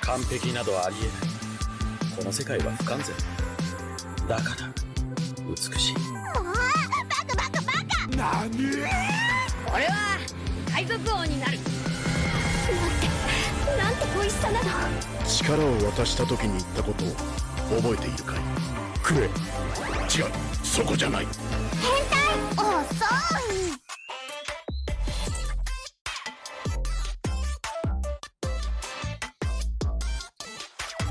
完璧などありえない。この世界は不完全。だから美しい。バカ何？俺は海賊王になる。なんて美味しさなの。力を渡した時に言ったことを覚えているかい？くれ。違う、そこじゃない。変態。遅い。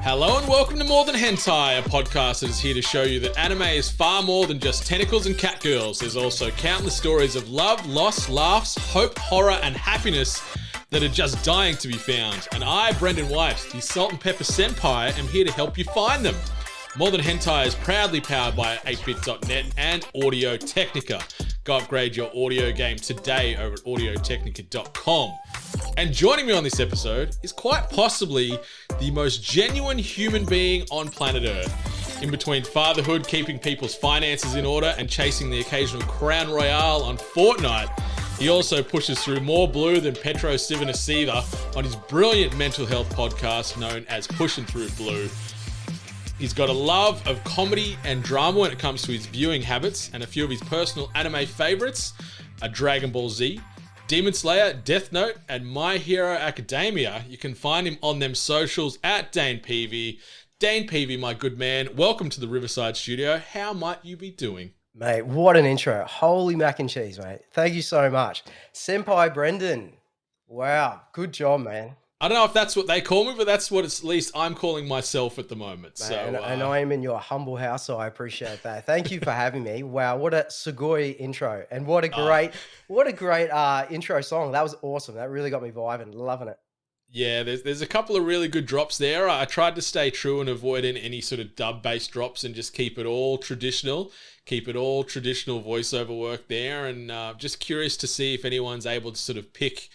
Hello and welcome to More Than Hentai, a podcast that is here to show you that anime is far more than just tentacles and catgirls. There's also countless stories of love, loss, laughs, hope, horror, and happiness that are just dying to be found. And I, Brendan White, the Salt and Pepper Senpai, am here to help you find them. More Than Hentai is proudly powered by 8bit.net and Audio Technica. Go upgrade your audio game today over at audiotechnica.com. And joining me on this episode is quite possibly the most genuine human being on planet Earth. In between fatherhood, keeping people's finances in order, and chasing the occasional Crown Royale on Fortnite, he also pushes through more blue than Petro Sivanasiva on his brilliant mental health podcast known as Pushing Through Blue. He's got a love of comedy and drama when it comes to his viewing habits, and a few of his personal anime favorites are Dragon Ball Z, Demon Slayer, Death Note, and My Hero Academia. You can find him on them socials at Dane Peavy. Dane Peavy, my good man, welcome to the Riverside Studio. How might you be doing? Mate, what an intro. Holy mac and cheese, mate. Thank you so much. Senpai Brendan. Wow, good job, man. I don't know if that's what they call me, but that's what at least I'm calling myself at the moment. Mate, So, and I am in your humble house, so I appreciate that. Thank you for having me. Wow, what a Sugoi intro. And what a great intro song. That was awesome. That really got me vibing. Loving it. yeah, there's a couple of really good drops there. I tried to stay true and avoid any sort of dub-based drops and just keep it all traditional. Keep it all traditional voiceover work there. And just curious to see if anyone's able to sort of pick.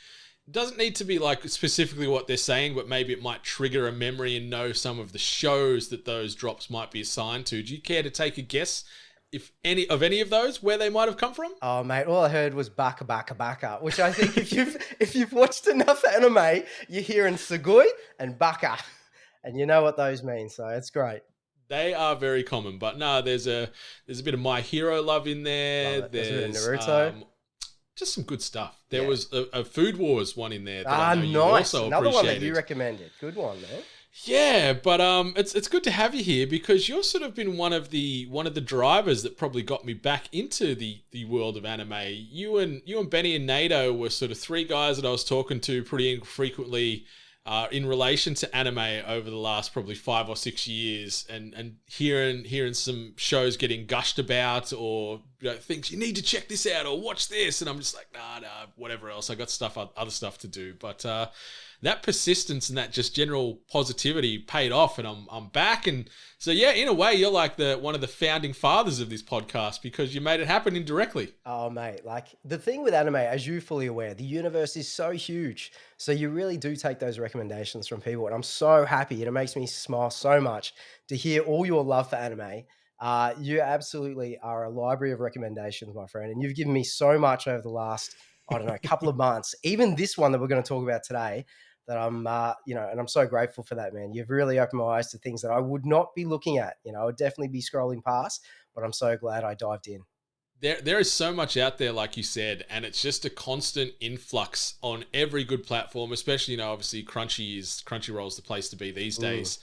Doesn't need to be like specifically what they're saying, but maybe it might trigger a memory and know some of the shows that those drops might be assigned to. Do you care to take a guess if any of those, where they might have come from? Oh, mate, all I heard was baka baka baka, which I think if you've watched enough anime, you're hearing Sugoi and baka, and you know what those mean, so it's great. They are very common, but no, there's a bit of My Hero love in there. Love it. There's a bit of Naruto. Just some good stuff. There Yeah. was a Food Wars one in there that I know you Nice. also Another one that appreciated. you recommended. Good one, man. Yeah, but it's good to have you here because you've sort of been one of the drivers that probably got me back into the world of anime. You and Benny and Nato were sort of three guys that I was talking to pretty frequently in relation to anime over the last probably 5 or 6 years, and hearing some shows getting gushed about, or things you need to check this out or watch this, and I'm just like nah, whatever else. I got other stuff to do, but that persistence and that just general positivity paid off, and I'm back. And so yeah, in a way, you're like one of the founding fathers of this podcast because you made it happen indirectly. Oh, mate, like the thing with anime, as you're fully aware, the universe is so huge. So you really do take those recommendations from people. And I'm so happy, and it makes me smile so much to hear all your love for anime. You absolutely are a library of recommendations, my friend. And you've given me so much over the last, I don't know, couple of months, even this one that we're going to talk about today, that I'm, and I'm so grateful for that, man. You've really opened my eyes to things that I would not be looking at. I would definitely be scrolling past, but I'm so glad I dived in. There is so much out there, like you said, and it's just a constant influx on every good platform, especially, obviously Crunchyroll's the place to be these days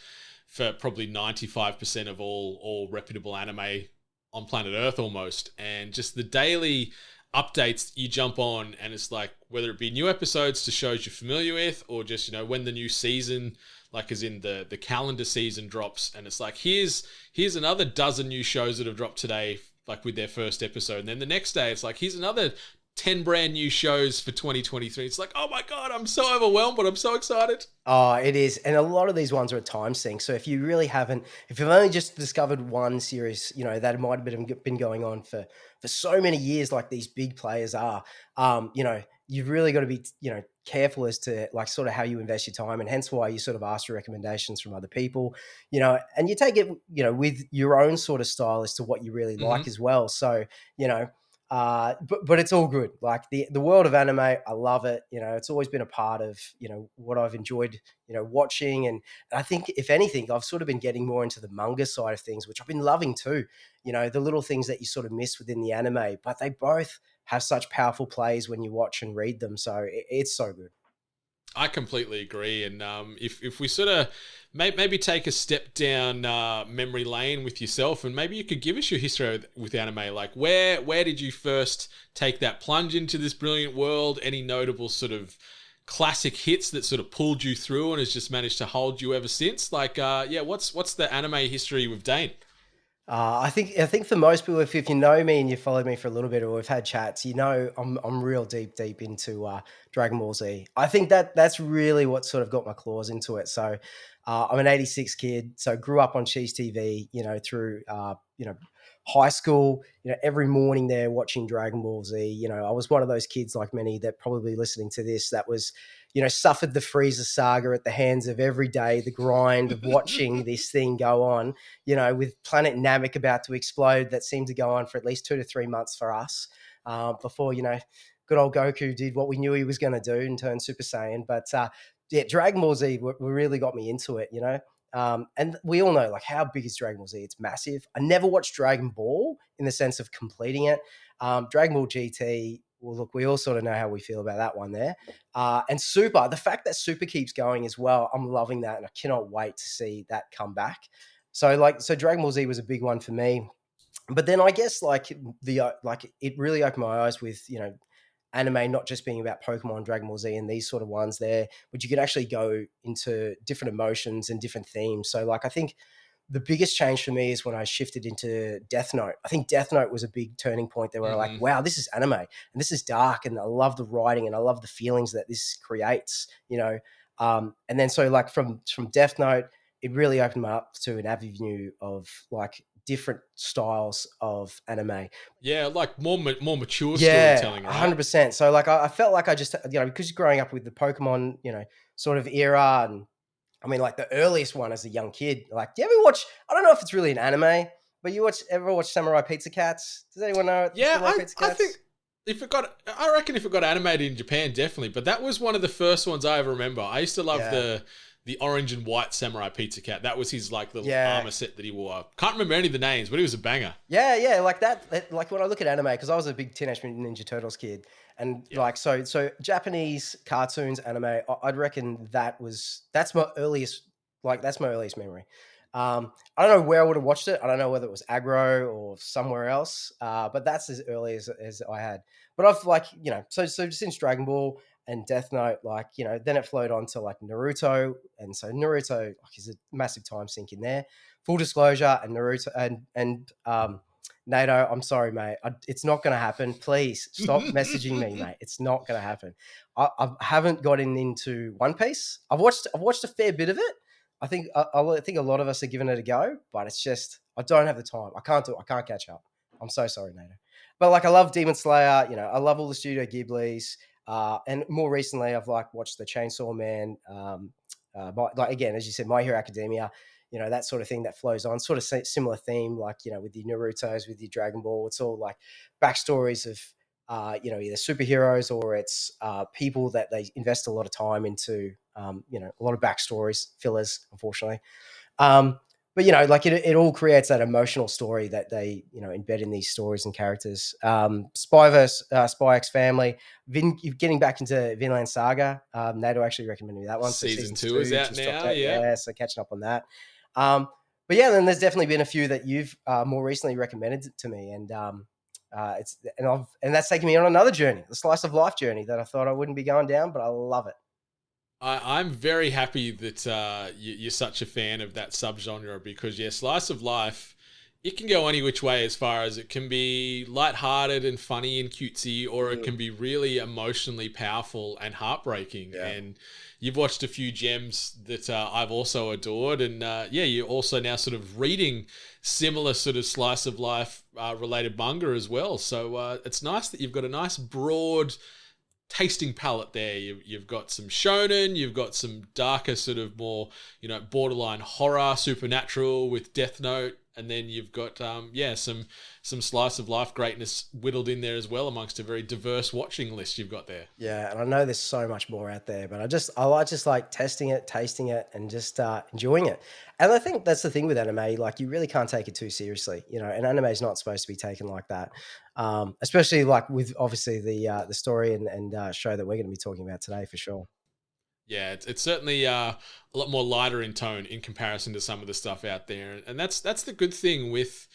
for probably 95% of all reputable anime on planet Earth almost. And just the daily updates you jump on, and it's like, whether it be new episodes to shows you're familiar with, or just, when the new season, like as in the calendar season drops, and it's like, here's another dozen new shows that have dropped today, like with their first episode. And then the next day, it's like, here's another 10 brand new shows for 2023. It's like, oh my God, I'm so overwhelmed, but I'm so excited. Oh, it is. And a lot of these ones are a time sink. So if you've only just discovered one series, that might have been going on for so many years, like these big players are, you've really got to be, careful as to like sort of how you invest your time, and hence why you sort of ask for recommendations from other people, and you take it, with your own sort of style as to what you really like as well. So, But it's all good. Like the world of anime, I love it. You know, it's always been a part of, you know, what I've enjoyed, you know, watching. And I think if anything, I've sort of been getting more into the manga side of things, which I've been loving too. You know, the little things that you sort of miss within the anime, but they both have such powerful plays when you watch and read them. So it's so good. I completely agree. And if we sort of maybe take a step down memory lane with yourself, and maybe you could give us your history with anime. Like where did you first take that plunge into this brilliant world? Any notable sort of classic hits that sort of pulled you through and has just managed to hold you ever since? Like, what's the anime history with Dane? I think for most people, if you know me and you followed me for a little bit, or we've had chats, you know I'm real deep into Dragon Ball Z. I think that's really what sort of got my claws into it. So I'm an '86 kid, so grew up on Cheese TV, you know, through you know, high school, you know, every morning there watching Dragon Ball Z. You know, I was one of those kids, like many that probably listening to this, that was, you know, suffered the Frieza saga at the hands of every day, the grind of watching this thing go on, you know, with Planet Namek about to explode, that seemed to go on for at least 2 to 3 months for us before, you know, good old Goku did what we knew he was going to do and turn Super Saiyan. But yeah, Dragon Ball Z really got me into it, you know. And we all know, like, how big is Dragon Ball Z? It's massive. I never watched Dragon Ball in the sense of completing it. Dragon Ball GT, well, look, we all sort of know how we feel about that one there. And Super, the fact that Super keeps going as well, I'm loving that, and I cannot wait to see that come back. So Dragon Ball Z was a big one for me. But then I guess it really opened my eyes with, you know, anime not just being about Pokemon, Dragon Ball Z, and these sort of ones there, but you could actually go into different emotions and different themes. So like, I think the biggest change for me is when I shifted into Death Note. I think Death Note was a big turning point there where I'm like, wow, this is anime and this is dark, and I love the writing and I love the feelings that this creates, you know. And then so like from Death Note, it really opened me up to an avenue of like different styles of anime. Yeah, like more mature storytelling, right? 100%. So like I felt like I just, you know, because growing up with the Pokemon, you know, sort of era, and I mean, like the earliest one as a young kid, like, do you ever watch, I don't know if it's really an anime, but ever watch Samurai Pizza Cats? Does anyone know? Yeah, I think I reckon if it got animated in Japan, definitely. But that was one of the first ones I ever remember. I used to love the orange and white Samurai Pizza Cat. That was his like little armor set that he wore. Can't remember any of the names, but he was a banger. Yeah, like that. Like when I look at anime, because I was a big Teenage Mutant Ninja Turtles kid, and like so Japanese cartoons, anime, I'd reckon that's my earliest memory. I don't know where I would have watched it. I don't know whether it was aggro or somewhere else, but that's as early as I had. But I've like, you know, so since Dragon Ball and Death Note, like, you know, then it flowed on to like Naruto, and so Naruto like is a massive time sink in there. Full disclosure, and Naruto and Nato, I'm sorry, mate, it's not going to happen. Please stop messaging me, mate. It's not going to happen. I haven't gotten into One Piece. I've watched a fair bit of it. I think a lot of us are giving it a go, but it's just I don't have the time. I can't catch up. I'm so sorry, Nato. But like, I love Demon Slayer. You know, I love all the Studio Ghiblis. And more recently, I've like watched the Chainsaw Man. Like again, as you said, My Hero Academia. You know, that sort of thing that flows on. Sort of similar theme, like, you know, with the Naruto's, with your Dragon Ball. It's all like backstories of you know, either superheroes or it's people that they invest a lot of time into. You know, a lot of backstories, fillers, unfortunately. But, you know, like it all creates that emotional story that they, you know, embed in these stories and characters. Spy X Family, getting back into Vinland Saga. Nato actually recommended me that one. Season 2 is out now, yeah. So catching up on that. But yeah, then there's definitely been a few that you've more recently recommended to me, and that's taken me on another journey, the slice of life journey that I thought I wouldn't be going down, but I love it. I'm very happy that you're such a fan of that subgenre, because slice of life, it can go any which way, as far as it can be lighthearted and funny and cutesy, or it can be really emotionally powerful and heartbreaking. Yeah. And you've watched a few gems that I've also adored, and you're also now sort of reading similar sort of slice of life related manga as well. So it's nice that you've got a nice broad tasting palette there. You've got some shonen, you've got some darker sort of more, you know, borderline horror, supernatural with Death Note. And then you've got some slice of life greatness whittled in there as well amongst a very diverse watching list you've got there. Yeah, and I know there's so much more out there, but I just like testing it, tasting it, and just enjoying it. And I think that's the thing with anime, like you really can't take it too seriously, you know. And anime is not supposed to be taken like that, especially like with obviously the story and show that we're going to be talking about today for sure. Yeah, it's certainly a lot more lighter in tone in comparison to some of the stuff out there, and that's the good thing with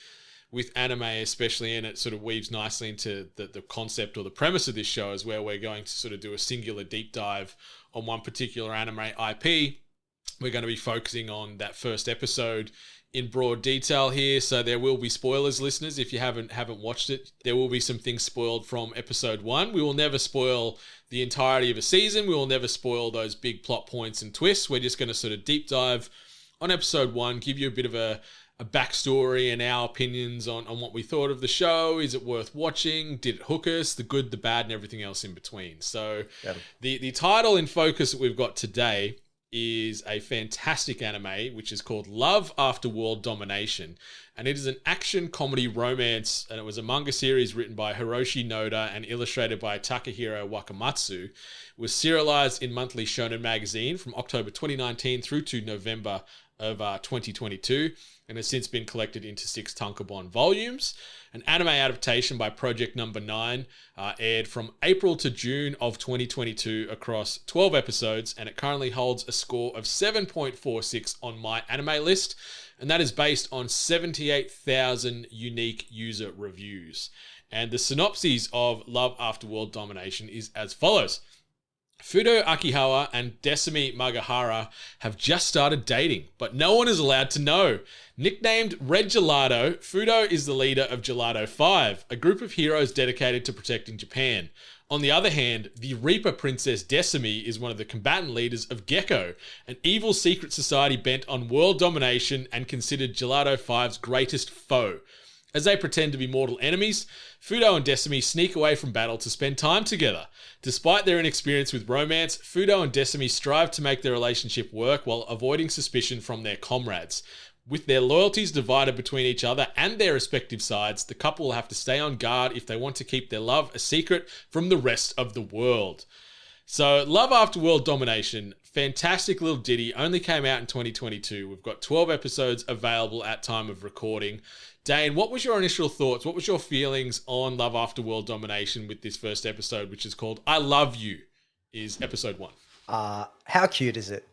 anime especially, and it sort of weaves nicely into the concept or the premise of this show, is where we're going to sort of do a singular deep dive on one particular anime IP. We're going to be focusing on that first episode in broad detail here, so there will be spoilers, listeners. If you haven't watched it, there will be some things spoiled from episode 1. We will never spoil the entirety of a season. We will never spoil those big plot points and twists. We're just going to sort of deep dive on episode 1, give you a bit of a backstory and our opinions on what we thought of the show. Is it worth watching? Did it hook us? The good, the bad, and everything else in between. So the title in focus that we've got today is a fantastic anime, which is called Love After World Domination. And it is an action comedy romance, and it was a manga series written by Hiroshi Noda and illustrated by Takahiro Wakamatsu. It was serialized in Monthly Shonen Magazine from October 2019 through to November of 2022, and has since been collected into 6 tankobon volumes. An anime adaptation by Project Number 9 aired from April to June of 2022 across 12 episodes, and it currently holds a score of 7.46 on my anime list, and that is based on 78,000 unique user reviews. And the synopsis of Love After World Domination is as follows. Fudo Akihawa and Desumi Magahara have just started dating, but no one is allowed to know. Nicknamed Red Gelato, Fudo is the leader of Gelato 5, a group of heroes dedicated to protecting Japan. On the other hand, the Reaper Princess Desumi is one of the combatant leaders of Gecko, an evil secret society bent on world domination and considered Gelato 5's greatest foe. As they pretend to be mortal enemies, Fudo and Desumi sneak away from battle to spend time together. Despite their inexperience with romance, Fudo and Desumi strive to make their relationship work while avoiding suspicion from their comrades. With their loyalties divided between each other and their respective sides, the couple will have to stay on guard if they want to keep their love a secret from the rest of the world. So, Love After World Domination, fantastic little ditty, only came out in 2022. We've got 12 episodes available at time of recording. Dane, what was your initial thoughts? What was your feelings on Love After World Domination with this first episode, which is called I Love You, is episode 1? How cute is it?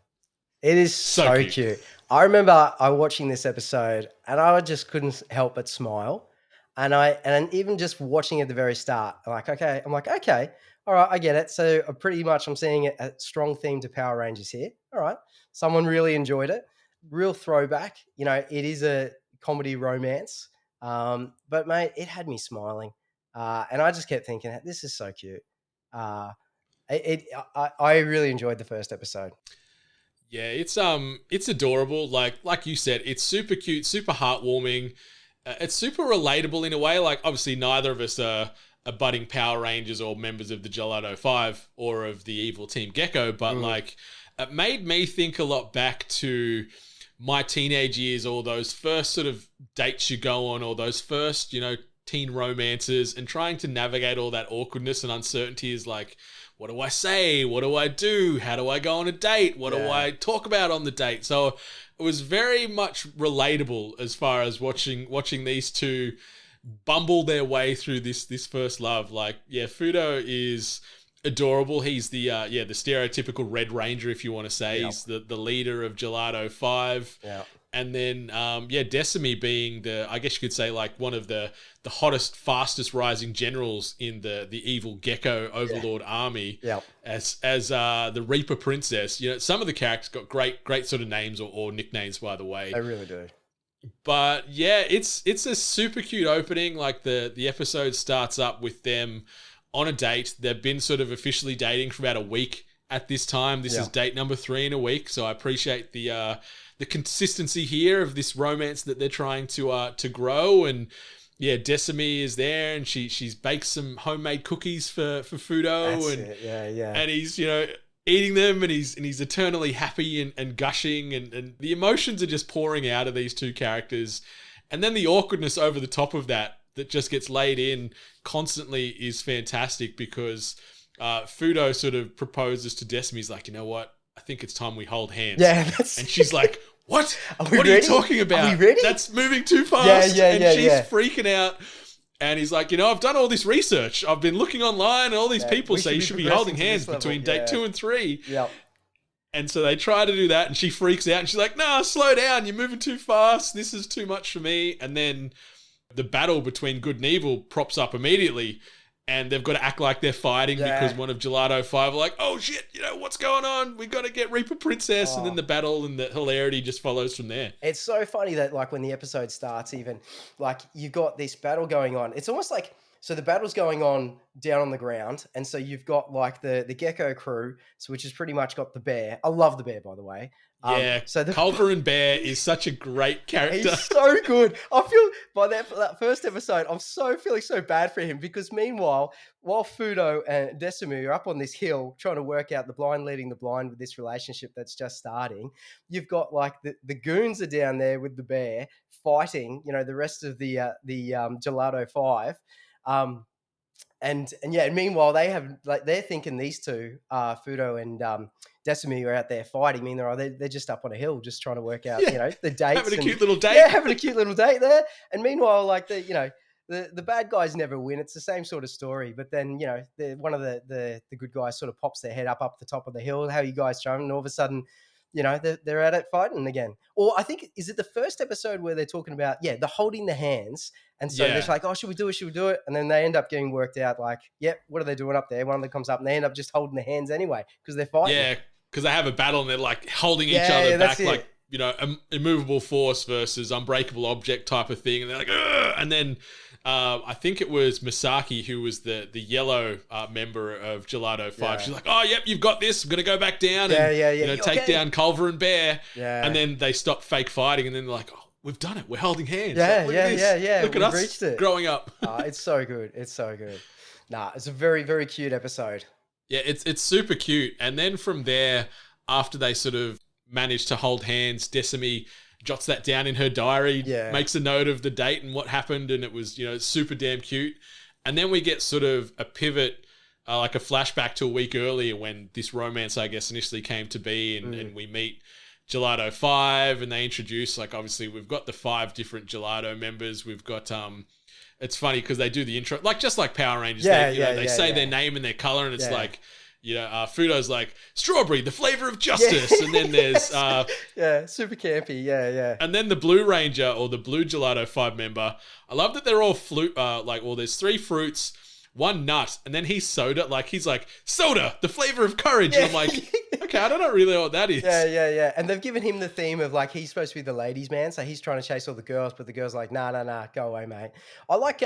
It is so cute. I remember watching this episode and I just couldn't help but smile. And even just watching at the very start, I'm like, okay, all right, I get it. So pretty much I'm seeing a strong theme to Power Rangers here. All right. Someone really enjoyed it. Real throwback. You know, it is a comedy romance. But mate, it had me smiling. And I just kept thinking, this is so cute. I really enjoyed the first episode. Yeah, it's adorable. Like you said, it's super cute, super heartwarming. It's super relatable in a way. Like, obviously, neither of us are budding Power Rangers or members of the Gelato 5 or of the evil Team Gecko, but like, it made me think a lot back to my teenage years, or those first sort of dates you go on, or those first, teen romances, and trying to navigate all that awkwardness and uncertainty is like, what do I say? What do I do? How do I go on a date? What do I talk about on the date? So it was very much relatable as far as watching these two bumble their way through this first love. Like, yeah, Fudo is adorable. He's the stereotypical Red Ranger, if you want to say. Yep. He's the leader of Gelato 5. Yeah. And then, Desumi being I guess you could say, like, one of the hottest, fastest rising generals in the evil Gecko Overlord army. Yeah. As the Reaper Princess. Some of the characters got great sort of names or nicknames, by the way. They really do. But yeah, it's a super cute opening. Like, the episode starts up with them on a date. They've been sort of officially dating for about a week at this time. This is date number 3 in a week. So I appreciate the consistency here of this romance that they're trying to grow. And yeah, Desumi is there, and she's baked some homemade cookies for Fudo. That's and it. Yeah. And he's eating them, and he's eternally happy and gushing, and the emotions are just pouring out of these two characters. And then the awkwardness over the top of that just gets laid in constantly is fantastic because Fudo sort of proposes to Desumi. He's like, you know what? I think it's time we hold hands. Yeah, and she's like, what? Are we What are ready? you talking about? Are we ready? That's moving too fast. Yeah, and she's yeah. freaking out. And he's like, you know, I've done all this research. I've been looking online and all these people say you should be holding hands between date 2 and 3. Yeah. And so they try to do that and she freaks out and she's like, nah, slow down. You're moving too fast. This is too much for me. And then the battle between good and evil props up immediately. And they've got to act like they're fighting because one of Gelato 5 are like, oh shit, you know, what's going on? We got to get Reaper Princess. And then the battle and the hilarity just follows from there. It's so funny that like when the episode starts even, like you've got this battle going on. It's almost like, so the battle's going on down on the ground. And so you've got like the Gecko crew, so which has pretty much got the bear. I love the bear, by the way. Yeah, so the Culver and Bear is such a great character. He's so good. I feel by that first episode, I'm feeling so bad for him because meanwhile, while Fudo and Desumi are up on this hill trying to work out the blind leading the blind with this relationship that's just starting, you've got like the goons are down there with the bear fighting, you know, the rest of the Gelato 5. And meanwhile they're thinking these two, Fudo and Desumi are out there fighting. Meanwhile, they're just up on a hill, just trying to work out, you know, the dates. Having a cute little date. Yeah, having a cute little date there. And meanwhile, like the bad guys never win. It's the same sort of story. But then, you know, one of the good guys sort of pops their head up the top of the hill. How are you guys doing? And all of a sudden, you know, they're at it fighting again. Or I think, is it the first episode where they're talking about, the holding the hands. And so they're just like, oh, should we do it? Should we do it? And then they end up getting worked out like, what are they doing up there? One of them comes up and they end up just holding their hands anyway because they're fighting. Yeah, because they have a battle and they're like holding each other back like, you know, immovable force versus unbreakable object type of thing. And they're like, ugh! And then I think it was Misaki who was the yellow member of Gelato 5. Yeah. She's like, oh, yep, you've got this. I'm going to go back down and you know, take down Culver and Bear. Yeah. And then they stop fake fighting and then they're like, oh, we've done it. We're holding hands. Yeah, Look at this. Look at us reached it. growing up. It's so good. It's so good. Nah, it's a very, very cute episode. Yeah, it's super cute. And then from there, after they sort of manage to hold hands, Desumi jots that down in her diary, makes a note of the date and what happened, and it was, you know, super damn cute. And then we get sort of a pivot, like a flashback to a week earlier when this romance, I guess, initially came to be, and we meet Gelato 5, and they introduce, like, obviously we've got the 5 different Gelato members. We've got it's funny because they do the intro, like just like Power Rangers. They say their name and their color, and it's like, you know, Fudo's like, strawberry, the flavor of justice. And then there's... super campy. And then the Blue Ranger or the Blue Gelato 5 member. I love that they're all there's 3 fruits, 1 nut, and then he's soda. Like, he's like, soda, the flavor of courage. And I'm like, okay, I don't really know what that is. Yeah. And they've given him the theme of like, he's supposed to be the ladies' man. So he's trying to chase all the girls, but the girls are like, nah, go away, mate. I like,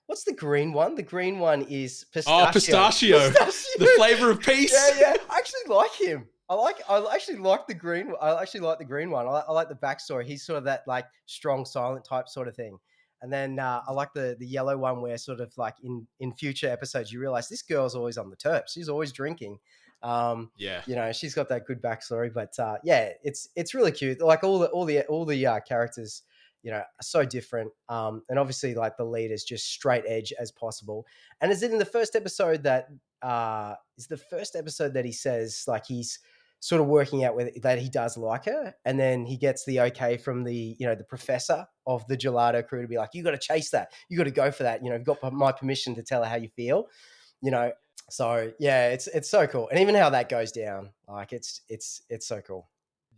what's the green one? The green one is pistachio. Oh, pistachio. The flavor of peace. Yeah. I actually like him. I actually like the green. I actually like the green one. I like the backstory. He's sort of that like strong, silent type sort of thing. And then I like the yellow one where sort of like in future episodes you realize this girl's always on the terps. She's always drinking. You know, she's got that good backstory. But it's really cute. Like all the characters, you know, are so different. And obviously like the lead is just straight edge as possible. And is it in the first episode that he says like he's sort of working out that he does like her, and then he gets the okay from the professor of the Gelato crew to be like, you got to chase that, you got to go for that, you know, you've got my permission to tell her how you feel, you know. So yeah, it's so cool, and even how that goes down, like it's so cool.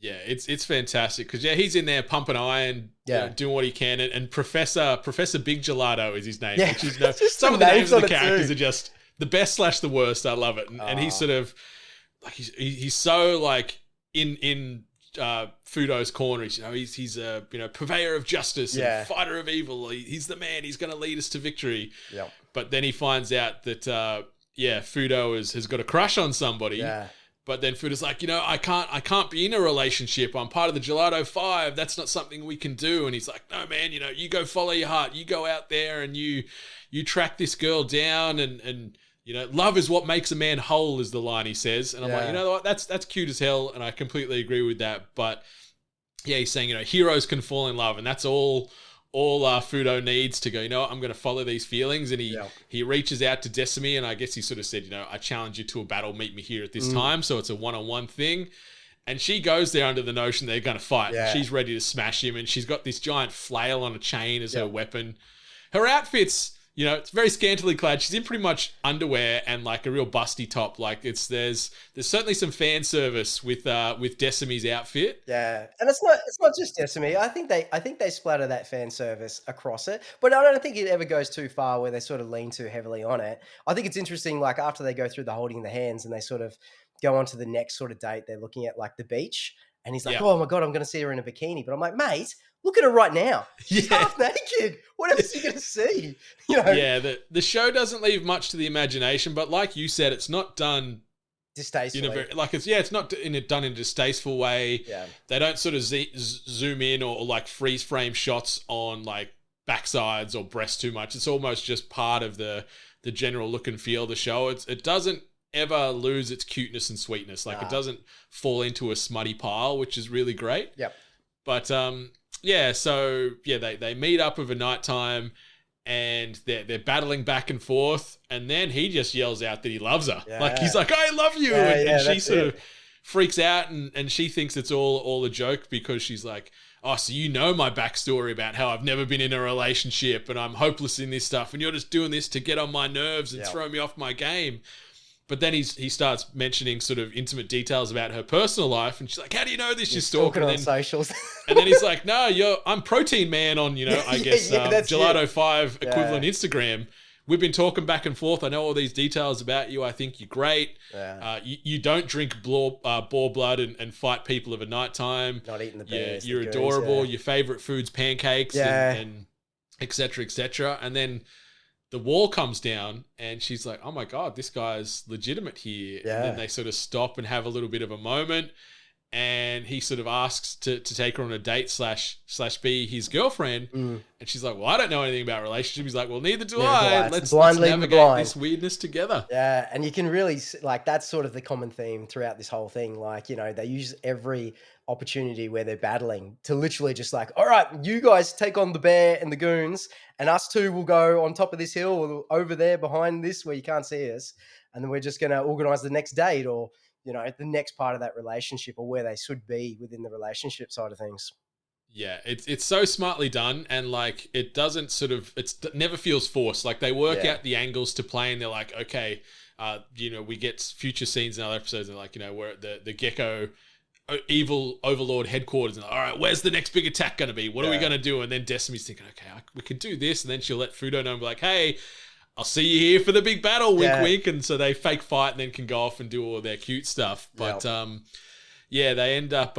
Yeah, it's fantastic because he's in there pumping iron, you know, doing what he can, and Professor Big Gelato is his name. Yeah, which is, some of the names of the characters are just the best / the worst. I love it, and he's sort of like he's so like in Fudo's corner. He's a purveyor of justice and fighter of evil. He's the man. He's going to lead us to victory. Yeah. But then he finds out that Fudo has got a crush on somebody. Yeah. But then Fudo's like, I can't be in a relationship. I'm part of the Gelato 5. That's not something we can do. And he's like, no, man, you go follow your heart. You go out there and you track this girl down and love is what makes a man whole is the line he says. And I'm like, you know what? That's cute as hell. And I completely agree with that. But yeah, he's saying, heroes can fall in love, and that's all all Fudo needs to go, you know what, I'm going to follow these feelings. And he reaches out to Desumi, and I guess he sort of said, you know, I challenge you to a battle, meet me here at this time. So it's a one-on-one thing. And she goes there under the notion they're going to fight. Yeah. She's ready to smash him, and she's got this giant flail on a chain as her weapon. Her outfit's, you know, it's very scantily clad. She's in pretty much underwear and like a real busty top. Like there's certainly some fan service with Desumi's outfit. Yeah, and it's not just Desumi. I think they splatter that fan service across it, but I don't think it ever goes too far where they sort of lean too heavily on it. I think it's interesting, like after they go through the holding the hands and they sort of go on to the next sort of date, they're looking at like the beach, and he's like, "Oh my god, I'm going to see her in a bikini," but I'm like, mate. Look at her right now. She's half naked. What else are you going to see? You know? Yeah, the show doesn't leave much to the imagination, but like you said, it's not done distastefully. It's not done in a distasteful way. Yeah. They don't sort of zoom in or like freeze frame shots on like backsides or breasts too much. It's almost just part of the general look and feel of the show. It doesn't ever lose its cuteness and sweetness. Like it doesn't fall into a smutty pile, which is really great. Yep. But they meet up over nighttime, and they're battling back and forth, and then he just yells out that he loves her. Yeah. Like he's like, "I love you," and she sort of freaks out, and she thinks it's all a joke because she's like, "Oh, so you know my backstory about how I've never been in a relationship and I'm hopeless in this stuff, and you're just doing this to get on my nerves and throw me off my game." But then he starts mentioning sort of intimate details about her personal life, and she's like, "How do you know this? You're stalking on socials." And then he's like, "No, I'm Protein Man on, you know, I guess Gelato 5 equivalent Instagram. We've been talking back and forth. I know all these details about you. I think you're great. Yeah. You don't drink boar blood and fight people of a nighttime. Not eating the bears. You're adorable. Your favorite food's pancakes and et cetera, et cetera." And then the wall comes down, and she's like, "Oh my God, this guy's legitimate here." Yeah. And then they sort of stop and have a little bit of a moment, and he sort of asks to take her on a date / be his girlfriend. And she's like, "Well, I don't know anything about relationships." He's like, "Well, neither do I. Let's navigate this weirdness together." Yeah, and you can really, like, that's sort of the common theme throughout this whole thing. Like, you know, they use every opportunity where they're battling to literally just like, "All right, you guys take on the bear and the goons, and us two will go on top of this hill or over there behind this where you can't see us, and then we're just going to organize the next date or, you know, the next part of that relationship or where they should be within the relationship side of things." Yeah, it's so smartly done, and like it doesn't sort of, it never feels forced. Like they work out the angles to play, and they're like, okay, you know, we get future scenes in other episodes, and like, you know, we're at the Gecko evil overlord headquarters, and all right, where's the next big attack going to be? What are we going to do? And then Desumi's thinking, okay, we could do this, and then she'll let Fudo know and be like, "Hey, I'll see you here for the big battle," wink, wink. And so they fake fight and then can go off and do all their cute stuff. But they end up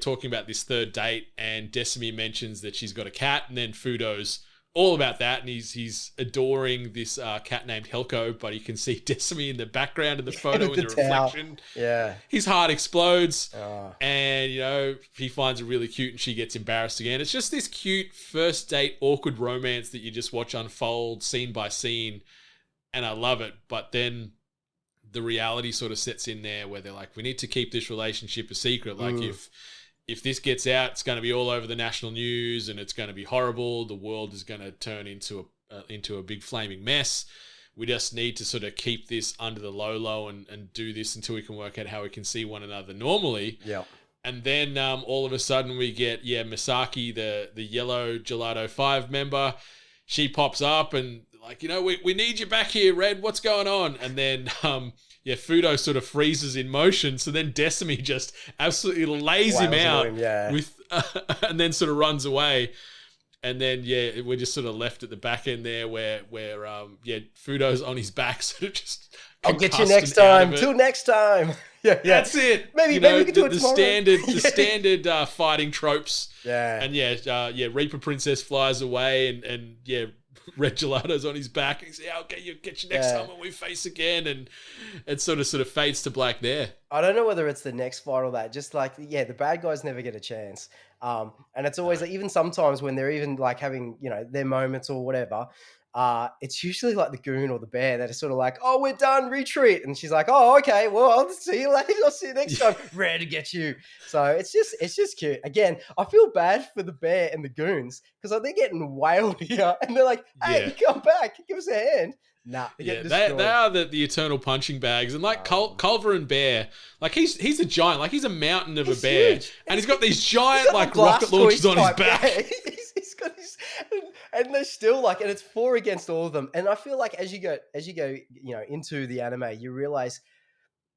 talking about this third date, and Desumi mentions that she's got a cat, and then Fudo's all about that, and he's adoring this cat named Helko, but you can see Desumi in the background of the photo in the reflection. Yeah. His heart explodes, and, you know, he finds her really cute, and she gets embarrassed again. It's just this cute first date awkward romance that you just watch unfold scene by scene, and I love it. But then the reality sort of sets in there where they're like, we need to keep this relationship a secret. Like if this gets out, it's going to be all over the national news, and it's going to be horrible. The world is going to turn into a big flaming mess. We just need to sort of keep this under the low and do this until we can work out how we can see one another normally. Yeah. And then all of a sudden we get, Misaki, the yellow Gelato 5 member. She pops up and like, you know, we need you back here, Red. What's going on? And then Fudo sort of freezes in motion. So then Desumi just absolutely lays him out with, and then sort of runs away. And then, we're just sort of left at the back end there where Fudo's on his back. Sort of just, "I'll get you next time. Till next time." Yeah. That's it. Maybe we can do it tomorrow. The standard fighting tropes. Yeah. And Reaper Princess flies away and Red Gelato's on his back. And he's like, "Okay, you'll get you next time when we face again." And it sort of fades to black there. I don't know whether it's the next fight or that. Just like, the bad guys never get a chance. And it's always like, even sometimes when they're even like having, you know, their moments or whatever, it's usually like the goon or the bear that is sort of like, oh, we're done, retreat. And she's like, oh, okay, well, I'll see you later. I'll see you next time. Rare to get you. So it's just cute. Again, I feel bad for the bear and the goons because they're getting whaled here. And they're like, hey, come back. Give us a hand. Nah, they are the eternal punching bags. And like Culver and Bear, like he's a giant, like he's a mountain of a bear. Huge. And he's got these giant like rocket launchers on his back. Yeah, he's got his, and they're still like, and it's 4 against all of them. And I feel like as you go, into the anime, you realize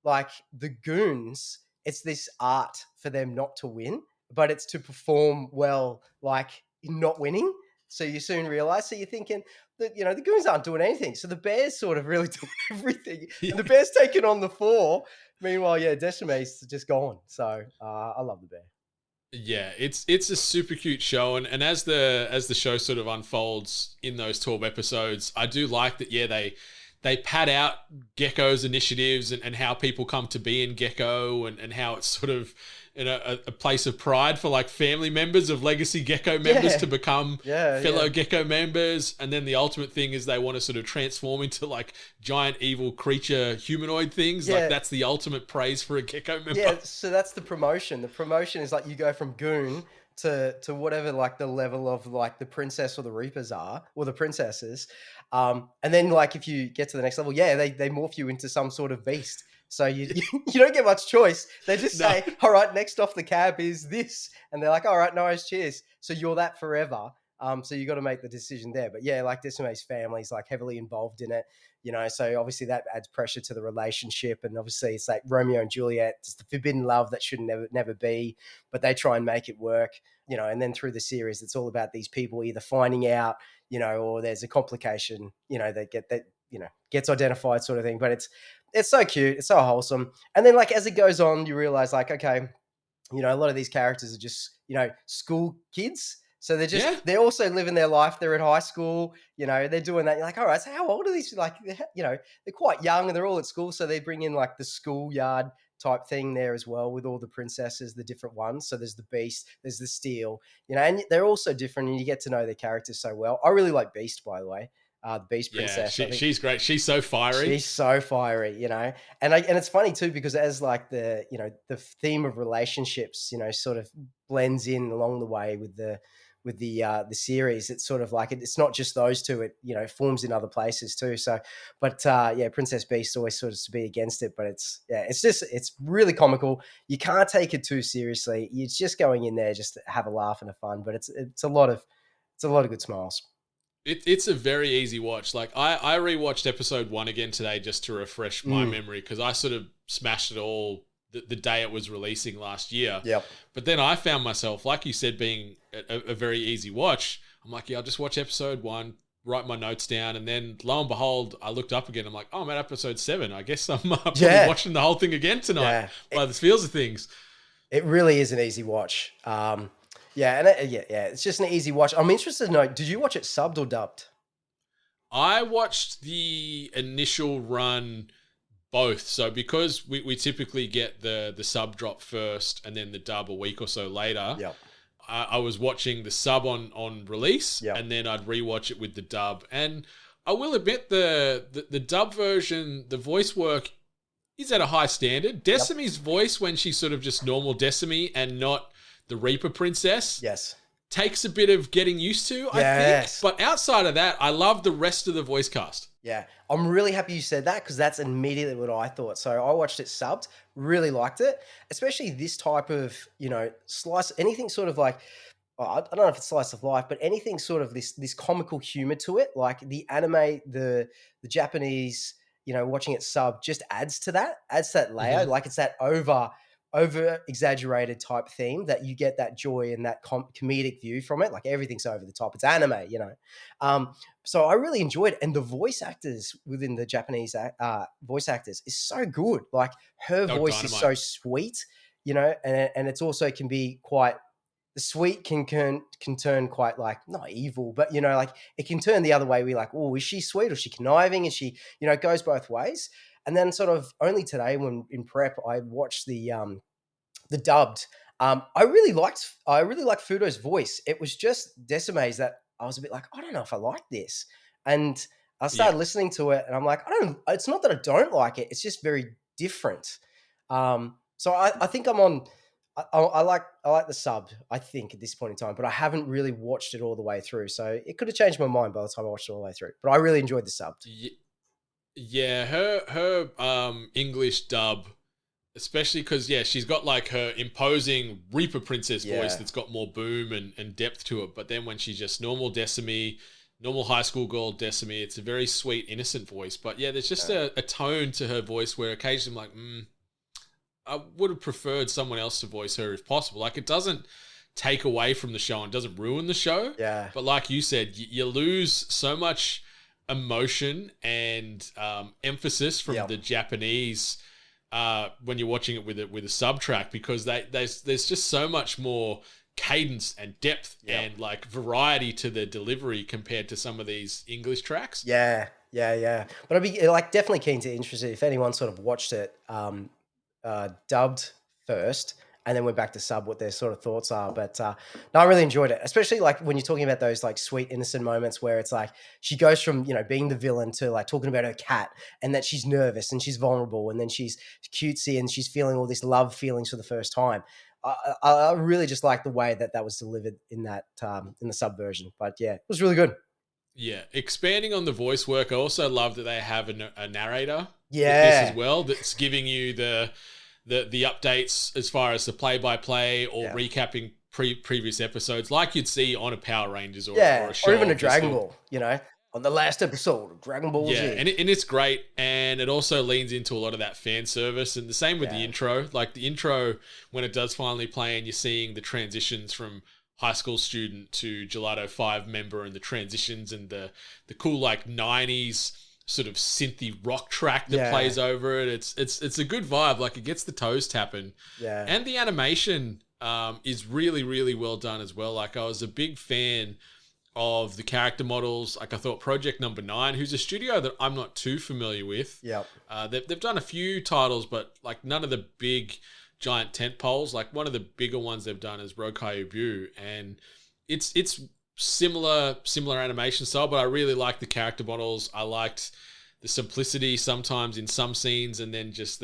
like the goons, it's this art for them not to win, but it's to perform well, like in not winning. So you soon realize, so you're thinking that, the goons aren't doing anything. So the bear's sort of really doing everything. And the bear's taking on the 4. Meanwhile, Decime's just gone. So I love the bear. Yeah, it's a super cute show, and as the show sort of unfolds in those 12 episodes, I do like that. Yeah, they pad out Gecko's initiatives and how people come to be in Gecko, and how it's sort of a place of pride for like family members of legacy Gecko members to become fellow Gecko members. And then the ultimate thing is they want to sort of transform into like giant evil creature humanoid things. Like that's the ultimate praise for a Gecko member. Yeah, so that's the promotion. The promotion is like you go from goon to whatever like the level of like the princess or the reapers are, or the princesses. And then like if you get to the next level, they morph you into some sort of beast. So you don't get much choice. They just say, all right, next off the cab is this. And they're like, all right, nice, cheers. So you're that forever. So you got to make the decision there. But like Decime's family is like heavily involved in it, so obviously that adds pressure to the relationship. And obviously it's like Romeo and Juliet, it's the forbidden love that should never be, but they try and make it work, and then through the series, it's all about these people either finding out, or there's a complication, they get that, gets identified sort of thing. But it's so cute. It's so wholesome. And then like, as it goes on, you realize like, okay, a lot of these characters are just, school kids. So they're also living their life. They're at high school, they're doing that. You're like, all right, so how old are these? Like, they're quite young and they're all at school. So they bring in like the schoolyard type thing there as well with all the princesses, the different ones. So there's the Beast, there's the Steel, and they're all so different and you get to know their characters so well. I really like Beast, by the way. The Beast Princess. Yeah, she's great. She's so fiery. She's so fiery, and it's funny too because as like the the theme of relationships, sort of blends in along the way with the series. It's sort of like it's not just those two. It forms in other places too. So, but Princess Beast always sort of to be against it, but it's really comical. You can't take it too seriously. You're just going in there just to have a laugh and a fun, but it's a lot of good smiles. It's a very easy watch. Like I rewatched episode 1 again today just to refresh my memory because I sort of smashed it all the day it was releasing last year. Yep. But then I found myself, like you said, being a very easy watch. I'm like, I'll just watch episode 1, write my notes down, and then lo and behold, I looked up again. I'm like, I'm at episode 7. I guess I'm probably watching the whole thing again tonight by the feels of things. It really is an easy watch. It's just an easy watch. I'm interested to know, did you watch it subbed or dubbed? I watched the initial run both. So because we typically get the sub drop first and then the dub a week or so later, I was watching the sub on release and then I'd rewatch it with the dub. And I will admit the dub version, the voice work is at a high standard. Decime's voice when she's sort of just normal Decime and not the Reaper Princess. Yes. Takes a bit of getting used to, I think. But outside of that, I love the rest of the voice cast. Yeah. I'm really happy you said that because that's immediately what I thought. So I watched it subbed, really liked it, especially this type of, slice, anything sort of like, I don't know if it's slice of life, but anything sort of this comical humor to it. Like the anime, the Japanese, watching it sub just adds to that layer. Mm-hmm. Like it's that over exaggerated type theme that you get that joy and that comedic view from it. Like everything's over the top. It's anime, So I really enjoyed it. And the voice actors within the Japanese voice actors is so good. Like her voice is so sweet, and it's also can be quite, the sweet can turn quite like, not evil, but like it can turn the other way. We're like, oh, is she sweet or is she conniving? Is she, it goes both ways. And then sort of only today when in prep, I watched the dubbed. I really liked Fudo's voice. It was just Decime's that I was a bit like, I don't know if I like this. And I started listening to it, and I'm like, it's not that I don't like it. It's just very different. So I think I'm on. I like the sub. I think at this point in time, but I haven't really watched it all the way through. So it could have changed my mind by the time I watched it all the way through. But I really enjoyed the sub. Yeah, her English dub, especially because she's got like her imposing Reaper Princess voice that's got more boom and depth to it. But then when she's just normal Desumi, normal high school girl Desumi, it's a very sweet, innocent voice. But there's just a tone to her voice where occasionally I'm like, I would have preferred someone else to voice her if possible. Like, it doesn't take away from the show and doesn't ruin the show. Yeah. But like you said, you lose so much emotion and emphasis from the Japanese when you're watching it with a sub track, because there's just so much more cadence and depth and like variety to the delivery compared to some of these English tracks. Yeah. But I'd be like definitely keen to interested if anyone sort of watched it dubbed first and then went back to sub, what their sort of thoughts are. But no, I really enjoyed it, especially like when you're talking about those like sweet innocent moments where it's like she goes from being the villain to like talking about her cat and that she's nervous and she's vulnerable and then she's cutesy and she's feeling all this love feelings for the first time. I really just like the way that was delivered in that in the sub version. But yeah, it was really good. Yeah, expanding on the voice work, I also love that they have a narrator. Yeah, this as well, that's giving you the updates as far as the play-by-play or recapping previous episodes, like you'd see on a Power Rangers or a show, or even a Dragon Ball. On the last episode of Dragon Ball Z. And it's great, and it also leans into a lot of that fan service, and the same with the intro. Like the intro, when it does finally play and you're seeing the transitions from high school student to Gelato 5 member and the transitions and the cool like 90s sort of synthy rock track that plays over it. It's a good vibe. Like, it gets the toes tapping. Yeah. And the animation is really, really well done as well. Like, I was a big fan of the character models. Like, I thought Project Number 9, who's a studio that I'm not too familiar with. Yep. They've done a few titles, but like none of the big giant tent poles. Like, one of the bigger ones they've done is Rokai Ubu, and it's similar animation style, but I really like the character models. I liked the simplicity sometimes in some scenes, and then just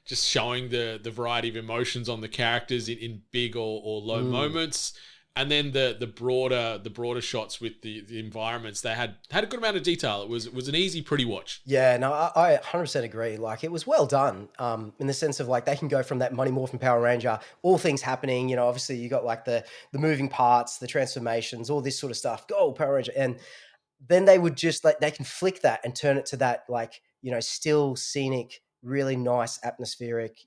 showing the variety of emotions on the characters in big or low moments. And then the broader shots with the environments, they had a good amount of detail. It was an easy, pretty watch. Yeah, no, I 100% agree. Like, it was well done in the sense of like they can go from that Mighty Morphin Power Ranger, all things happening. Obviously you got like the moving parts, the transformations, all this sort of stuff. Go Power Ranger, and then they would just like they can flick that and turn it to that like still scenic, really nice atmospheric.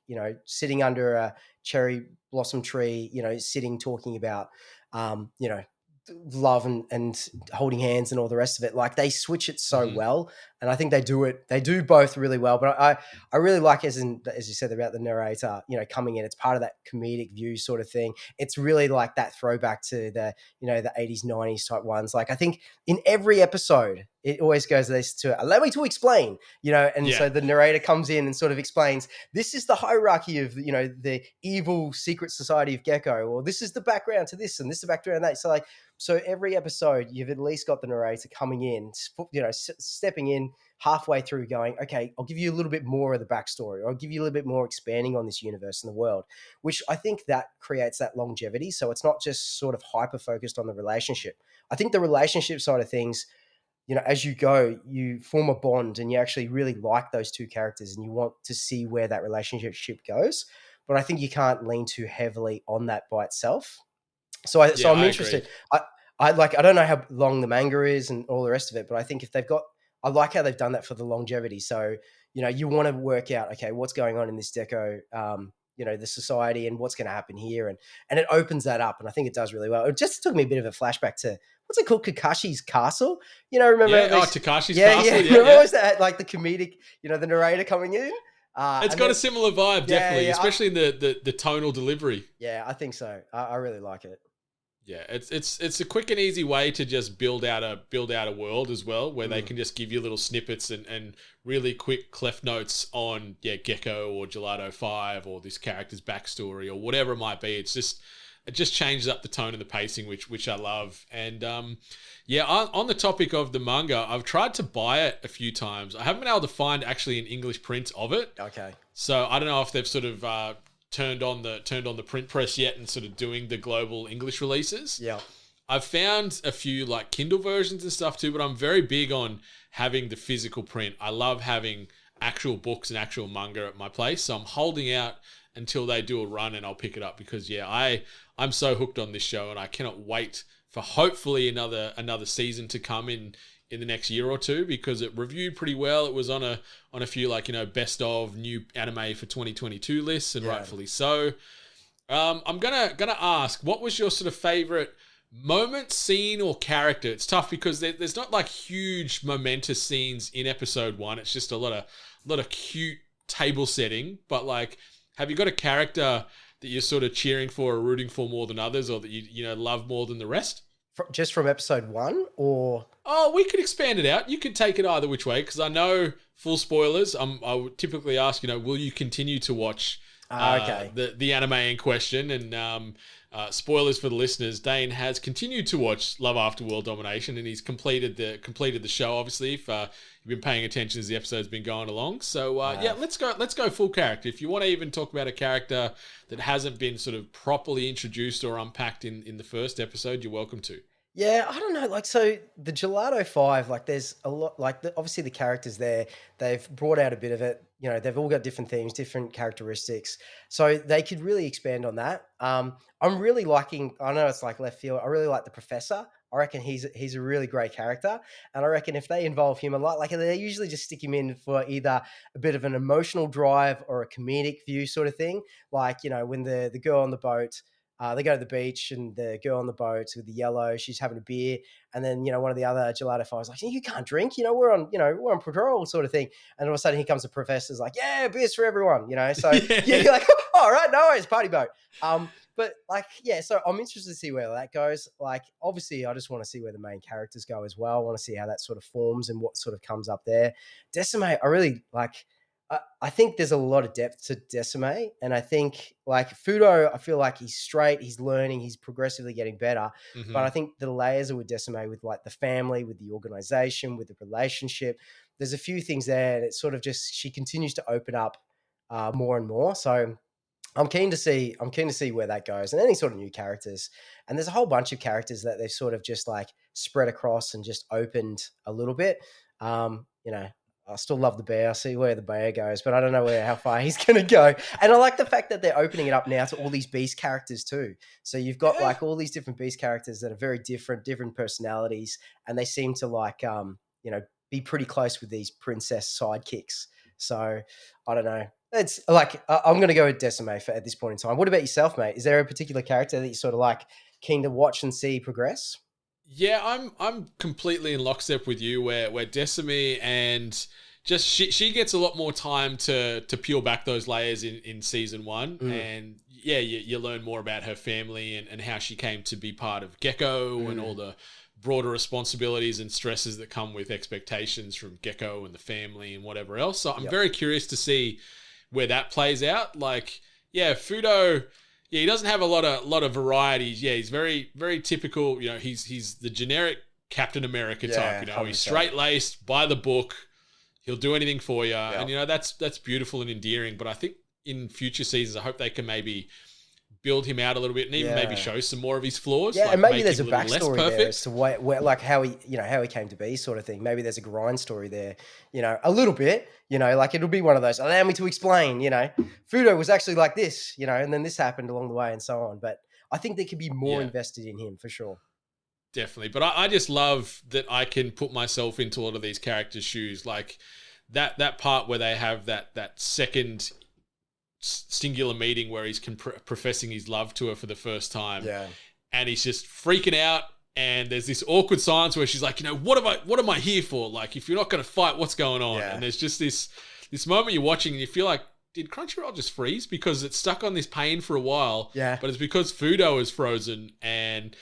Sitting under a cherry blossom tree. Sitting talking about. Love and holding hands and all the rest of it. Like, they switch it so well, and I think they do both really well. But I really like, as you said about the narrator, coming in. It's part of that comedic view sort of thing. It's really like that throwback to the the 80s, 90s type ones. Like, I think in every episode it always goes this to allow me to explain, so the narrator comes in and sort of explains, this is the hierarchy of, the evil secret society of Gecko, or this is the background to this and this is the background to that. So every episode you've at least got the narrator coming in, stepping in halfway through going, okay, I'll give you a little bit more of the backstory, or I'll give you a little bit more expanding on this universe and the world, which I think that creates that longevity. So it's not just sort of hyper-focused on the relationship. I think the relationship side of things, as you go, you form a bond and you actually really like those two characters and you want to see where that relationship goes. But I think you can't lean too heavily on that by itself. So I'm interested. I don't know how long the manga is and all the rest of it, but I think if they've got, I like how they've done that for the longevity. So, you want to work out, okay, what's going on in this deco, the society and what's going to happen here. And it opens that up. And I think it does really well. It just took me a bit of a flashback to, what's it called? Kakashi's Castle? Remember? Yeah, Takashi's Castle. Yeah. Remember always that, like the comedic, the narrator coming in? It's got a similar vibe, definitely, especially in the tonal delivery. Yeah, I think so. I really like it. Yeah, it's a quick and easy way to just build out a world as well, where they can just give you little snippets and really quick clef notes on Gecko or Gelato 5 or this character's backstory or whatever it might be. It's just it just changes up the tone and the pacing, which I love. And yeah, on the topic of the manga, I've tried to buy it a few times. I haven't been able to find actually an English print of it. Okay. So I don't know if they've sort of turned on the print press yet and sort of doing the global English releases. Yeah. I've found a few like Kindle versions and stuff too, but I'm very big on having the physical print. I love having actual books and actual manga at my place. So I'm holding out until they do a run and I'll pick it up because yeah, I'm so hooked on this show and I cannot wait for hopefully another season to come in the next year or two because it reviewed pretty well. It was on a few like, you know, best of new anime for 2022 lists and rightfully so. I'm gonna ask, what was your sort of favorite moment, scene, or character? It's tough because there's not like huge momentous scenes in episode 1. It's just a lot of cute table setting. But like, have you got a character that you're sort of cheering for or rooting for more than others, or that you know love more than the rest? Just from episode 1, or Oh, we could expand it out. You could take it either which way because I know full spoilers. I would typically ask, you know, will you continue to watch the anime in question? And spoilers for the listeners, Dane has continued to watch Love After World Domination, and he's completed the show. Obviously, if you've been paying attention as the episode's been going along. So yeah, let's go full character. If you want to even talk about a character that hasn't been sort of properly introduced or unpacked in the first episode, you're welcome to. yeah, I don't know. Like, so the Gelato 5, like, there's a lot. Like, obviously the characters there, they've brought out a bit of it. You know, they've all got different themes, different characteristics. So they could really expand on that. I'm really liking. I know it's like left field. I really like the professor. I reckon he's a really great character, and I reckon if they involve him a lot, like they usually just stick him in for either a bit of an emotional drive or a comedic view sort of thing. Like, you know, when the girl on the boat. They go to the beach and the girl on the boat with the yellow, she's having a beer. And then, you know, one of the other Gelato Fives like, you can't drink, we're on patrol sort of thing. And all of a sudden here comes the professor's like, yeah, beers for everyone, So yeah, you're like, oh, all right, no worries, party boat. But like, yeah, so I'm interested to see where that goes. Like, obviously I just want to see where the main characters go as well. I want to see how that sort of forms and what sort of comes up there. Decimate, I really like. I think there's a lot of depth to Decimate, and I think like Fudo, I feel like he's straight, he's learning, he's progressively getting better. Mm-hmm. But I think the layers are with Decimate, with like the family, with the organization, with the relationship. There's a few things there, and it's sort of just she continues to open up more and more. So I'm keen to see where that goes, and any sort of new characters. And there's a whole bunch of characters that they've sort of just like spread across and just opened a little bit. I still love the bear. I see where the bear goes, but I don't know how far he's going to go. And I like the fact that they're opening it up now to all these beast characters too. So you've got like all these different beast characters that are very different personalities, and they seem to like, be pretty close with these princess sidekicks. So I don't know. It's like, I'm going to go with Decimate at this point in time. What about yourself, mate? Is there a particular character that you sort of like keen to watch and see progress? Yeah, I'm completely in lockstep with you where Desumi and just she gets a lot more time to peel back those layers in season 1. And yeah, you learn more about her family and how she came to be part of Gecko and all the broader responsibilities and stresses that come with expectations from Gecko and the family and whatever else. So I'm very curious to see where that plays out. Like, yeah, Fudo, yeah, he doesn't have a lot of varieties. Yeah, he's very, very typical. He's the generic Captain America type. He's straight-laced, by the book. He'll do anything for you. And, that's beautiful and endearing. But I think in future seasons, I hope they can maybe build him out a little bit and even maybe show some more of his flaws. Yeah, like and maybe make there's a him little backstory less there as to where like how he came to be sort of thing. Maybe there's a grind story there, a little bit, like it'll be one of those, allow me to explain, Fudo was actually like this, and then this happened along the way and so on. But I think there could be more invested in him for sure. Definitely. But I just love that I can put myself into a lot of these characters' shoes. Like that part where they have that second singular meeting where he's professing his love to her for the first time. Yeah. And he's just freaking out. And there's this awkward silence where she's like, what am I here for? Like, if you're not going to fight, what's going on? Yeah. And there's just this moment you're watching and you feel like, did Crunchyroll just freeze? Because it's stuck on this pain for a while. Yeah. But it's because Fudo is frozen and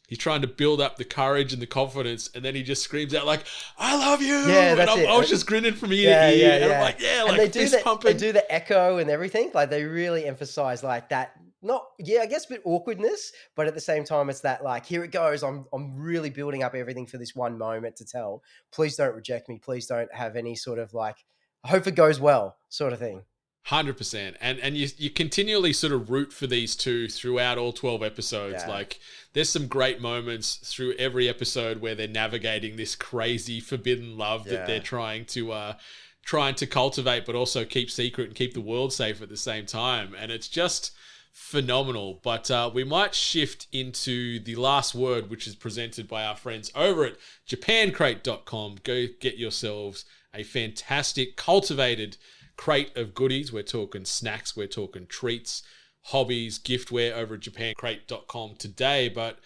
he's trying to build up the courage and the confidence, and then he just screams out like, "I love you!" Yeah, that's and I was just grinning from ear to ear. And I'm like, yeah, like fist pumping. They do the echo and everything. Like they really emphasize like that not, yeah, I guess a bit awkwardness, but at the same time, it's that like, here it goes. I'm really building up everything for this one moment to tell. Please don't reject me. Please don't have any sort of like, I hope it goes well sort of thing. 100%. And you continually sort of root for these two throughout all 12 episodes. Yeah. Like, there's some great moments through every episode where they're navigating this crazy forbidden love that they're trying to cultivate, but also keep secret and keep the world safe at the same time. And it's just phenomenal. But we might shift into the last word, which is presented by our friends over at japancrate.com. Go get yourselves a fantastic cultivated crate of goodies. We're talking snacks, we're talking treats, hobbies, giftware over at japancrate.com today. But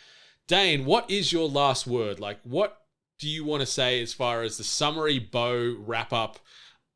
Dane, what is your last word? Like, what do you want to say as far as the summary bow wrap up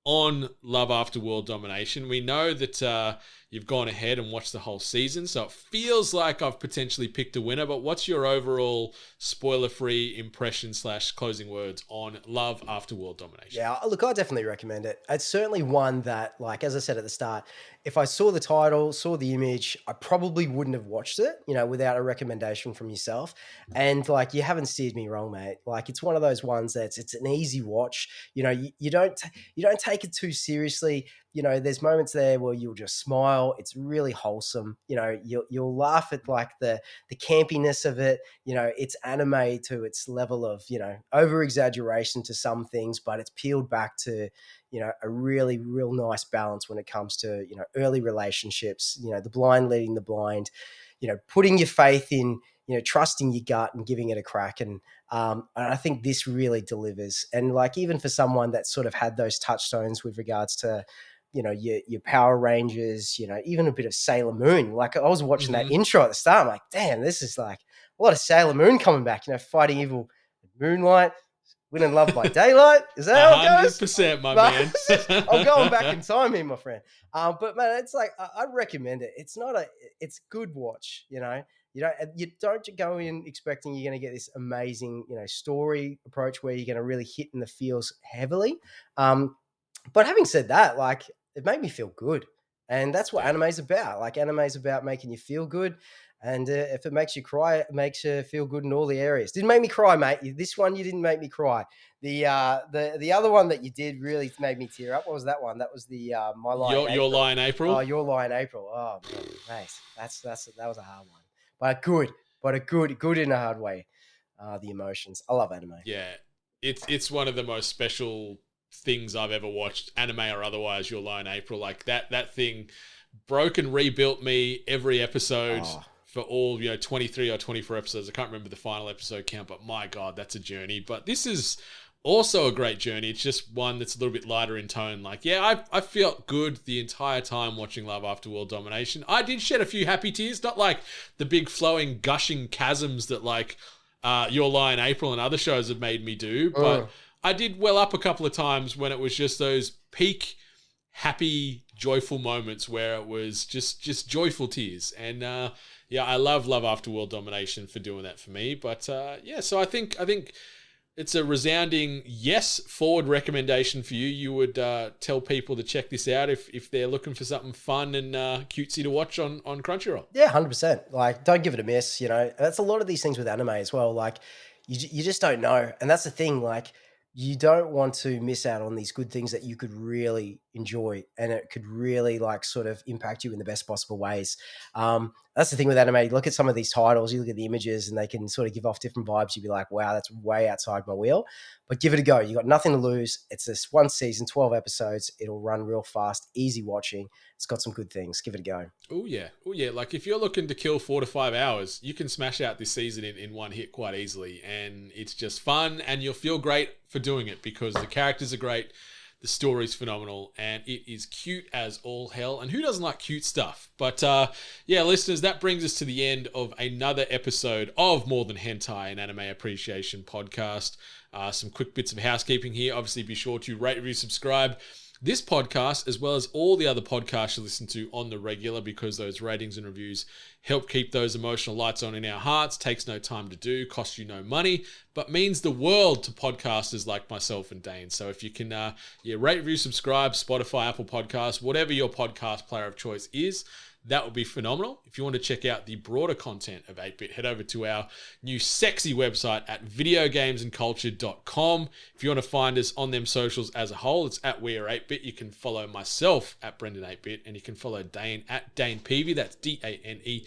on Love After World Domination? We know that you've gone ahead and watched the whole season, so it feels like I've potentially picked a winner, but what's your overall spoiler-free impression / closing words on Love After World Domination? Yeah, look, I definitely recommend it. It's certainly one that, like, as I said at the start, if I saw the title, saw the image, I probably wouldn't have watched it, without a recommendation from yourself. And like, you haven't steered me wrong, mate. Like, it's one of those ones that's it's an easy watch. You don't take it too seriously. There's moments there where you'll just smile. It's really wholesome. You'll laugh at like the campiness of it. It's anime to its level of, over exaggeration to some things, but it's peeled back to, a really, real nice balance when it comes to, early relationships, the blind leading the blind, putting your faith in, trusting your gut and giving it a crack. And I think this really delivers. And like, even for someone that sort of had those touchstones with regards to, your Power Rangers, even a bit of Sailor Moon. Like, I was watching that intro at the start. I'm like, damn, this is like a lot of Sailor Moon coming back, fighting evil at moonlight, winning love by daylight. Is that how it goes? 100%, my man. I'm going back in time here, my friend. But man, it's like, I'd recommend it. It's it's good watch, You don't go in expecting you're going to get this amazing, story approach where you're going to really hit in the feels heavily. But having said that, like, it made me feel good. And that's what anime is about. Like, anime is about making you feel good. And if it makes you cry, it makes you feel good in all the areas. Didn't make me cry, mate. This one, you didn't make me cry. The other one that you did really made me tear up. What was that one? That was the My Lie in April. Your Lie in April? Oh, Your Lie in April. Oh, man, mate. That was a hard one. But good in a hard way. The emotions. I love anime. Yeah. It's one of the most special things I've ever watched, anime or otherwise. Your Lie in April, like that thing broke and rebuilt me every episode for all 23 or 24 episodes. I can't remember the final episode count, but my god, that's a journey. But this is also a great journey. It's just one that's a little bit lighter in tone. Like, yeah, I felt good the entire time watching Love After World Domination. I did shed a few happy tears, not like the big flowing gushing chasms that like Your Lie in April and other shows have made me do, but I did well up a couple of times when it was just those peak happy, joyful moments where it was just joyful tears. And I love After World Domination for doing that for me. But so I think it's a resounding yes forward recommendation for you. You would tell people to check this out if they're looking for something fun and cutesy to watch on Crunchyroll. Yeah, 100%. Like, don't give it a miss. That's a lot of these things with anime as well. Like, you just don't know. And that's the thing, like, you don't want to miss out on these good things that you could really enjoy, and it could really like sort of impact you in the best possible ways. That's the thing with anime. You look at some of these titles, you look at the images, and they can sort of give off different vibes. You'd be like, wow, that's way outside my wheel. But give it a go. You got nothing to lose. It's this one season, 12 episodes. It'll run real fast, easy watching. It's got some good things. Give it a go. Oh yeah. Like, if you're looking to kill 4 to 5 hours, you can smash out this season in one hit quite easily. And it's just fun, and you'll feel great for doing it because the characters are great. The story's phenomenal, and it is cute as all hell. And who doesn't like cute stuff? But listeners, that brings us to the end of another episode of More Than Hentai, an anime appreciation podcast. Some quick bits of housekeeping here. Obviously, be sure to rate, review, subscribe this podcast, as well as all the other podcasts you listen to on the regular, because those ratings and reviews help keep those emotional lights on in our hearts. Takes no time to do, costs you no money, but means the world to podcasters like myself and Dane. So if you can rate, review, subscribe, Spotify, Apple Podcasts, whatever your podcast player of choice is, that would be phenomenal. If you want to check out the broader content of 8-Bit, head over to our new sexy website at videogamesandculture.com. If you want to find us on them socials as a whole, it's at We Are 8-Bit. You can follow myself at Brendan 8-Bit, and you can follow Dane at Dane Peavy. That's DanePevy.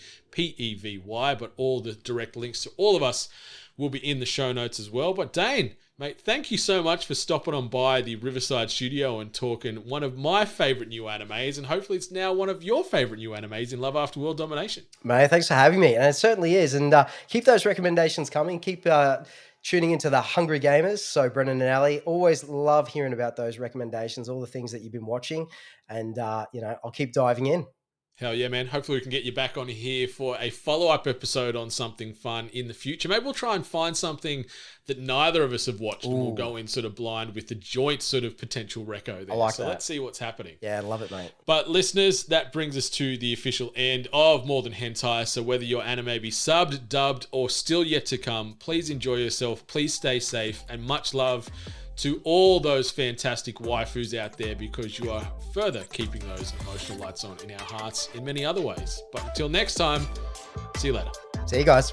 But all the direct links to all of us will be in the show notes as well. But Dane, mate, thank you so much for stopping on by the Riverside studio and talking one of my favourite new animes, and hopefully it's now one of your favourite new animes in Love After World Domination. Mate, thanks for having me. And it certainly is. And keep those recommendations coming. Keep tuning into the Hungry Gamers. So Brendan and Ali, always love hearing about those recommendations, all the things that you've been watching. And, I'll keep diving in. Hell yeah, man. Hopefully we can get you back on here for a follow-up episode on something fun in the future. Maybe we'll try and find something that neither of us have watched, and we'll go in sort of blind with the joint sort of potential reco there. I like so that. Let's see what's happening. Yeah, I love it, mate. But listeners, that brings us to the official end of More Than Hentai. So whether your anime be subbed, dubbed, or still yet to come, please enjoy yourself. Please stay safe, and much love to all those fantastic waifus out there, because you are further keeping those emotional lights on in our hearts in many other ways. But until next time, see you later. See you guys.